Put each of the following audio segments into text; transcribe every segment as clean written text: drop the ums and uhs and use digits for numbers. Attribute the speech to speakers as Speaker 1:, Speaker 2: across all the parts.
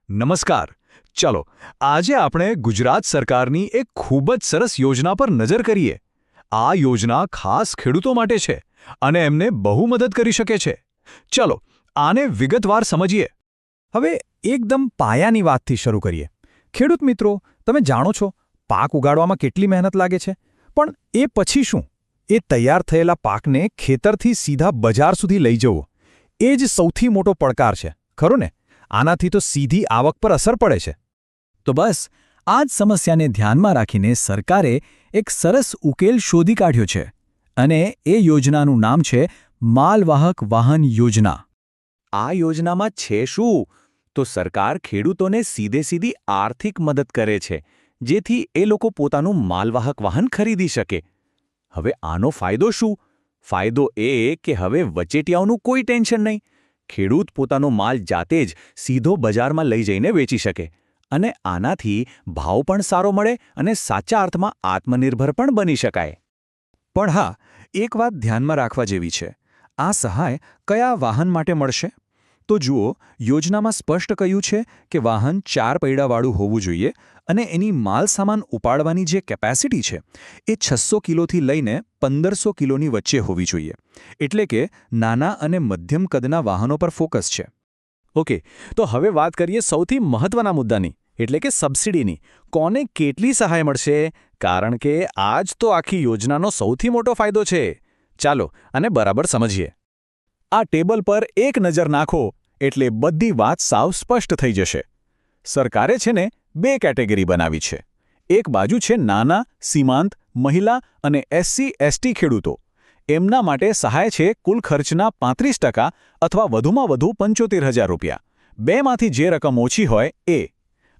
Speaker 1: નમસ્કાર. ચલો આજે આપણે ગુજરાત સરકારની એક ખૂબ જ સરસ યોજના પર નજર કરીએ. આ યોજના ખાસ ખેડૂતો માટે છે અને એમને બહુ મદદ કરી શકે છે. ચલો આને વિગતવાર સમજીએ.
Speaker 2: હવે એકદમ પાયાની વાતથી શરૂ કરીએ. ખેડૂત મિત્રો, તમે જાણો છો પાક ઉગાડવામાં કેટલી મહેનત લાગે છે, પણ એ પછી શું? એ તૈયાર થયેલા પાકને ખેતરથી સીધા બજાર સુધી લઈ જવો, એ જ સૌથી મોટો પડકાર છે, ખરું ને? આનાથી તો સીધી આવક પર અસર પડે છે. તો બસ આ જ સમસ્યાને ધ્યાનમાં રાખીને સરકારે એક સરસ ઉકેલ શોધી કાઢ્યો છે, અને એ યોજનાનું નામ છે માલવાહક વાહન યોજના.
Speaker 3: આ યોજનામાં છે શું? તો સરકાર ખેડૂતોને સીધી આર્થિક મદદ કરે છે, જેથી એ લોકો પોતાનું માલવાહક વાહન ખરીદી શકે. હવે આનો ફાયદો શું? ફાયદો એ કે હવે વચેટિયાઓનું કોઈ ટેન્શન નહીં. ખેડૂત પોતાનો માલ જાતે જ સીધો બજારમાં લઈ જઈને વેચી શકે, અને આનાથી ભાવ પણ સારો મળે અને સાચા અર્થમાં આત્મનિર્ભર પણ બની શકાય.
Speaker 2: પણ હા, એક વાત ધ્યાનમાં રાખવા જેવી છે. આ સહાય કયા વાહન માટે મળશે? તો જુઓ, યોજનામાં સ્પષ્ટ કહ્યું છે કે વાહન 4 પૈડાવાળું હોવું જોઈએ અને એની માલસામાન ઉપાડવાની જે કેપેસિટી છે એ 600 કિલોથી લઈને 1500 કિલોની વચ્ચે હોવી જોઈએ. એટલે કે નાના અને મધ્યમ કદના વાહનો પર ફોકસ છે.
Speaker 1: ઓકે, તો હવે વાત કરીએ સૌથી મહત્વના મુદ્દાની, એટલે કે સબસિડીની. કોને કેટલી સહાય મળશે? કારણ કે આ જ તો આખી યોજનાનો સૌથી મોટો ફાયદો છે. ચાલો આને બરાબર સમજીએ. આ ટેબલ પર એક નજર નાખો એટલે બધી વાત સાવ સ્પષ્ટ થઈ જશે. સરકારે છે ને 2 કેટેગરી બનાવી છે. એક બાજુ છે નાના, સીમાંત, મહિલા અને SC/ST ખેડૂતો. એમના માટે સહાય છે કુલ ખર્ચના 35% અથવા વધુમાં વધુ 75,000 રૂપિયા. બેમાંથી જે રકમ ઓછી હોય એ.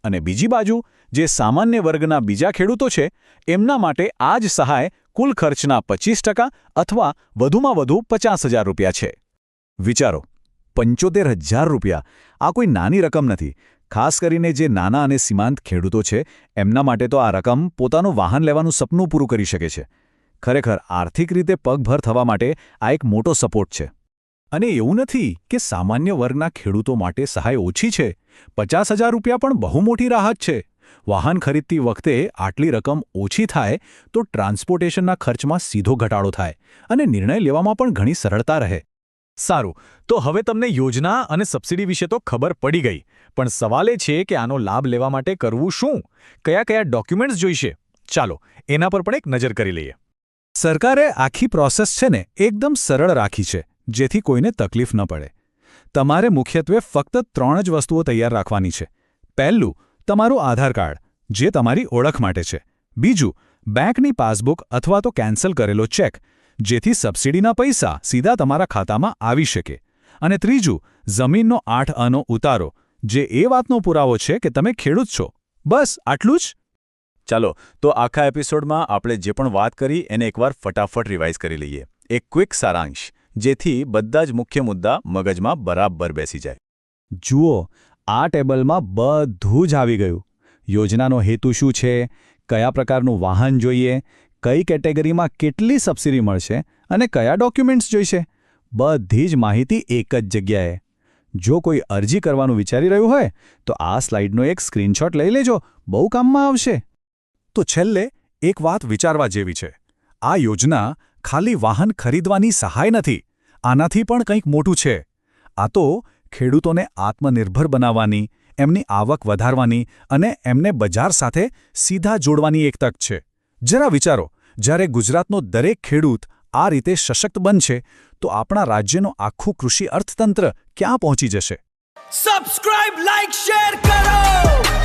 Speaker 1: અને બીજી બાજુ જે સામાન્ય વર્ગના બીજા ખેડૂતો છે એમના માટે આ જ સહાય કુલ ખર્ચના 25% અથવા વધુમાં વધુ 50,000 રૂપિયા છે. વિચારો, 75,000 રૂપિયા! આ કોઈ નાની રકમ નથી. ખાસ કરીને જે નાના અને સીમાંત ખેડૂતો છે એમના માટે તો આ રકમ પોતાનું વાહન લેવાનું સપનું પૂરું કરી શકે છે. ખરેખર આર્થિક રીતે પગભર થવા માટે આ એક મોટો સપોર્ટ છે. અને એવું નથી કે સામાન્ય વર્ગના ખેડૂતો માટે સહાય ઓછી છે. 50,000 રૂપિયા પણ બહુ મોટી રાહત છે. વાહન ખરીદતી વખતે આટલી રકમ ઓછી થાય તો ટ્રાન્સપોર્ટેશનના ખર્ચમાં સીધો ઘટાડો થાય અને નિર્ણય લેવામાં પણ ઘણી સરળતા રહે. સારું, તો હવે તમને યોજના અને સબસિડી વિશે તો ખબર પડી ગઈ, પણ સવાલ એ છે કે આનો લાભ લેવા માટે કરવું શું? કયા ડોક્યુમેન્ટ્સ જોઈશે? ચાલો એના પર પણ એક નજર કરી લઈએ. સરકારે આખી પ્રોસેસ છે ને એકદમ સરળ રાખી છે, જેથી કોઈને તકલીફ ન પડે. તમારે મુખ્યત્વે ફક્ત 3 જ વસ્તુઓ તૈયાર રાખવાની છે. પહેલું, તમારું આધાર કાર્ડ, જે તમારી ઓળખ માટે છે. બીજું, બેંકની પાસબુક અથવા તો કેન્સલ કરેલો ચેક, જેથી સબસિડીના પૈસા સીધા તમારા ખાતામાં આવી શકે. અને ત્રીજું, જમીનનો 8 આનો ઉતારો, જે એ વાતનો પુરાવો છે કે તમે ખેડૂત છો. બસ આટલું જ.
Speaker 3: ચાલો, તો આખા એપિસોડમાં આપણે જે પણ વાત કરી એને એકવાર ફટાફટ રિવાઇઝ કરી લઈએ. એક ક્વિક સારાંશ, જેથી બધા જ મુખ્ય મુદ્દા મગજમાં બરાબર બેસી જાય.
Speaker 2: જુઓ, આ ટેબલમાં બધું જ આવી ગયું. યોજનાનો હેતુ શું છે, કયા પ્રકારનું વાહન જોઈએ, કઈ કેટેગરીમાં કેટલી સબસિડી મળશે અને કયા ડોક્યુમેન્ટ્સ જોઈશે, બધી જ માહિતી એક જ જગ્યાએ. જો કોઈ અરજી કરવાનું વિચારી રહ્યું હોય તો આ સ્લાઇડનો એક સ્ક્રીનશોટ લઈ લેજો, બહુ કામમાં આવશે. તો છેલ્લે એક વાત વિચારવા જેવી છે. આ યોજના ખાલી વાહન ખરીદવાની સહાય નથી, આનાથી પણ કંઈક મોટું છે. આ તો ખેડૂતોને આત્મનિર્ભર બનાવવાની, એમની આવક વધારવાની અને એમને બજાર સાથે સીધા જોડવાની એક તક છે. જરા વિચારો, જ્યારે ગુજરાતનો દરેક ખેડૂત આ રીતે સશક્ત બનશે તો આપણા રાજ્યનું આખું કૃષિ અર્થતંત્ર ક્યાં પહોંચી જશે?
Speaker 4: સબસ્ક્રાઇબ, લાઇક, શેર કરો.